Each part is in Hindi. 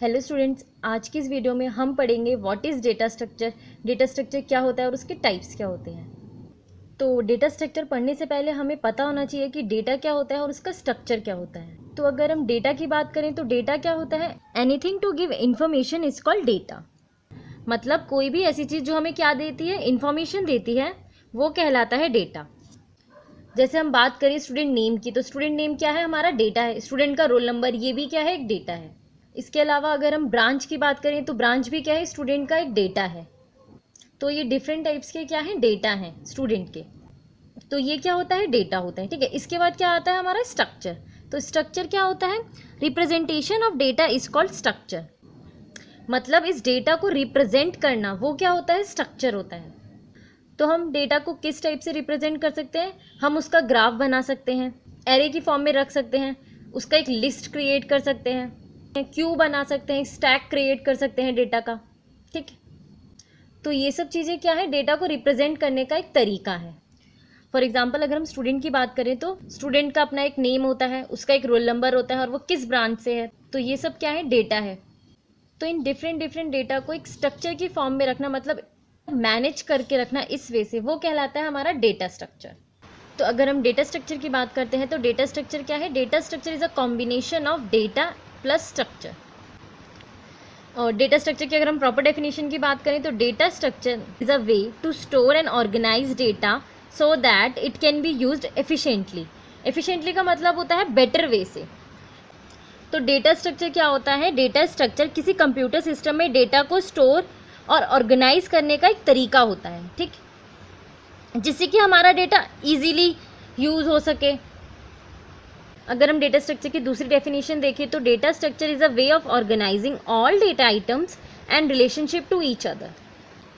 हेलो स्टूडेंट्स, आज की इस वीडियो में हम पढ़ेंगे what is data structure. Data structure क्या होता है और उसके टाइप्स क्या होते हैं। तो डेटा स्ट्रक्चर पढ़ने से पहले हमें पता होना चाहिए कि डेटा क्या होता है और उसका स्ट्रक्चर क्या होता है। तो अगर हम डेटा की बात करें तो डेटा क्या होता है? Anything to give information is called data. मतलब कोई भी ऐसी चीज़ जो हमें क्या देती है, इन्फॉर्मेशन देती है, वो कहलाता है डेटा। जैसे हम बात करें स्टूडेंट नेम की, तो स्टूडेंट नेम क्या है? हमारा डेटा है। स्टूडेंट का रोल नंबर, ये भी क्या है? एक डेटा है। इसके अलावा अगर हम ब्रांच की बात करें तो ब्रांच भी क्या है? स्टूडेंट का एक डेटा है। तो ये डिफरेंट टाइप्स के क्या है? डेटा हैं स्टूडेंट के। तो ये क्या होता है? डेटा होता है। ठीक है, इसके बाद क्या आता है? हमारा स्ट्रक्चर। तो स्ट्रक्चर क्या होता है? Representation of data is called structure. मतलब इस डेटा को रिप्रेजेंट करना, वो क्या होता है? स्ट्रक्चर होता है। तो हम डेटा को किस टाइप से रिप्रेजेंट कर सकते हैं? हम उसका ग्राफ बना सकते हैं, एरे की फॉर्म में रख सकते हैं, उसका एक लिस्ट क्रिएट कर सकते हैं, क्यू बना सकते हैं, स्टैक क्रिएट कर सकते हैं डेटा का। ठीक है, तो ये सब चीज़ें क्या है? डेटा को रिप्रेजेंट करने का एक तरीका है। फॉर एग्जाम्पल अगर हम स्टूडेंट की बात करें तो स्टूडेंट का अपना एक नेम होता है, उसका एक रोल नंबर होता है और वो किस ब्रांच से है। तो ये सब क्या है? डेटा है। तो इन डिफरेंट डिफरेंट डेटा को एक स्ट्रक्चर की फॉर्म में रखना, मतलब मैनेज करके रखना इस वे से, वो कहलाता है हमारा डेटा स्ट्रक्चर। तो अगर हम डेटा स्ट्रक्चर की बात करते हैं तो डेटा स्ट्रक्चर क्या है? Data structure is a combination of data plus structure. और डेटा स्ट्रक्चर की अगर हम प्रॉपर डेफिनेशन की बात करें तो data structure is a way to store and organise data so that it can be used efficiently. Efficiently का मतलब होता है बेटर वे से। तो डेटा स्ट्रक्चर क्या होता है? डेटा स्ट्रक्चर किसी कंप्यूटर सिस्टम में डेटा को स्टोर और ऑर्गेनाइज करने का एक तरीका होता है, ठीक, जिससे कि हमारा डेटा इजीली यूज हो सके। अगर हम डेटा स्ट्रक्चर की दूसरी डेफिनेशन देखें तो data structure is a way of organising all data items and relationship to each other.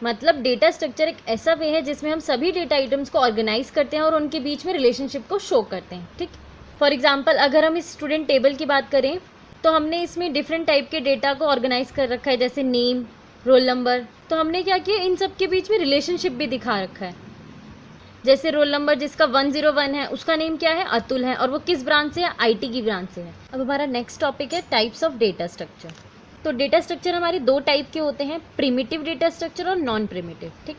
मतलब डेटा स्ट्रक्चर एक ऐसा वे है जिसमें हम सभी डेटा आइटम्स को ऑर्गेनाइज करते हैं और उनके बीच में रिलेशनशिप को शो करते हैं। ठीक, फॉर एग्जाम्पल अगर हम इस स्टूडेंट टेबल की बात करें तो हमने इसमें डिफरेंट टाइप के डेटा को ऑर्गेनाइज कर रखा है, जैसे नेम, रोल नंबर। तो हमने क्या किया? इन सब के बीच में रिलेशनशिप भी दिखा रखा है। जैसे रोल नंबर जिसका 101 है, उसका नेम क्या है? अतुल है और वो किस ब्रांच से है? आईटी की ब्रांच से है। अब हमारा नेक्स्ट टॉपिक है टाइप्स ऑफ डेटा स्ट्रक्चर। तो डेटा स्ट्रक्चर हमारे दो टाइप के होते हैं, प्रिमिटिव डेटा स्ट्रक्चर और नॉन प्रिमिटिव। ठीक,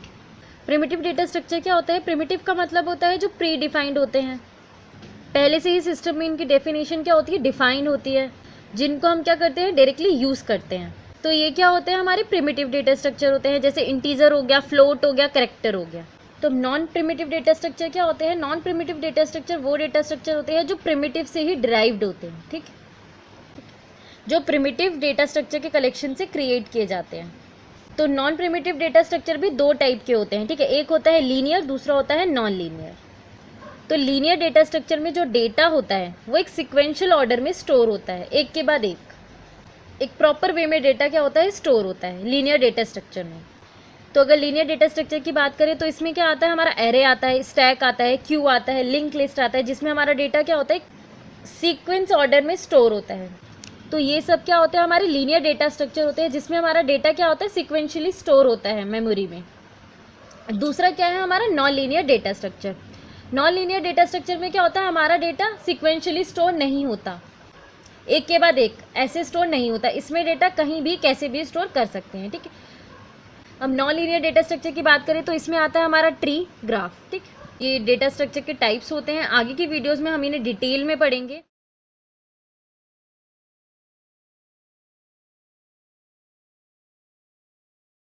प्रिमिटिव डेटा स्ट्रक्चर क्या होता है? प्रिमिटिव का मतलब होता है जो प्री डिफाइंड होते हैं, पहले से ही सिस्टम में इनकी डेफिनेशन क्या होती है? डिफाइंड होती है, जिनको हम क्या करते हैं? डायरेक्टली यूज करते हैं। तो ये क्या होते हैं? हमारे प्रिमिटिव डेटा स्ट्रक्चर होते हैं, जैसे इंटीजर हो गया, फ्लोट हो गया, कैरेक्टर हो गया। तो नॉन प्रिमिटिव डेटा स्ट्रक्चर क्या होते हैं? नॉन प्रिमिटिव डेटा स्ट्रक्चर वो डेटा स्ट्रक्चर होते हैं जो प्रिमिटिव से ही डिराइव्ड होते हैं। ठीक, जो प्रिमिटिव डेटा स्ट्रक्चर के कलेक्शन से क्रिएट किए जाते हैं। तो नॉन प्रिमिटिव डेटा स्ट्रक्चर भी दो टाइप के होते हैं। ठीक है, एक होता है लीनियर, दूसरा होता है नॉन लीनियर। तो लीनियर डेटा स्ट्रक्चर में जो डेटा होता है वो एक सिक्वेंशियल ऑर्डर में स्टोर होता है, एक के बाद एक प्रॉपर वे में डेटा क्या होता है? स्टोर होता है लीनियर डेटा स्ट्रक्चर में। तो अगर लीनियर डेटा स्ट्रक्चर की बात करें तो इसमें क्या आता है? हमारा एरे आता है, स्टैक आता है, क्यू आता है, लिंक लिस्ट आता है, जिसमें हमारा डेटा क्या होता है? सीक्वेंस ऑर्डर में स्टोर होता है। तो ये सब क्या होता है? हमारे लीनियर डेटा स्ट्रक्चर होते हैं जिसमें हमारा डेटा क्या होता है? सिक्वेंशियली स्टोर होता है मेमोरी में। दूसरा क्या है? हमारा non linear data structure. Non linear data structure में क्या होता है? हमारा डेटा सिक्वेंशियली स्टोर नहीं होता, एक के बाद एक ऐसे स्टोर नहीं होता। इसमें डेटा कहीं भी कैसे भी स्टोर कर सकते हैं। ठीक है, अब नॉन लीनियर डेटा स्ट्रक्चर की बात करें तो इसमें आता है हमारा ट्री, ग्राफ। ठीक, ये डेटा स्ट्रक्चर के टाइप्स होते हैं। आगे की वीडियोस में हम इन्हें डिटेल में पढ़ेंगे।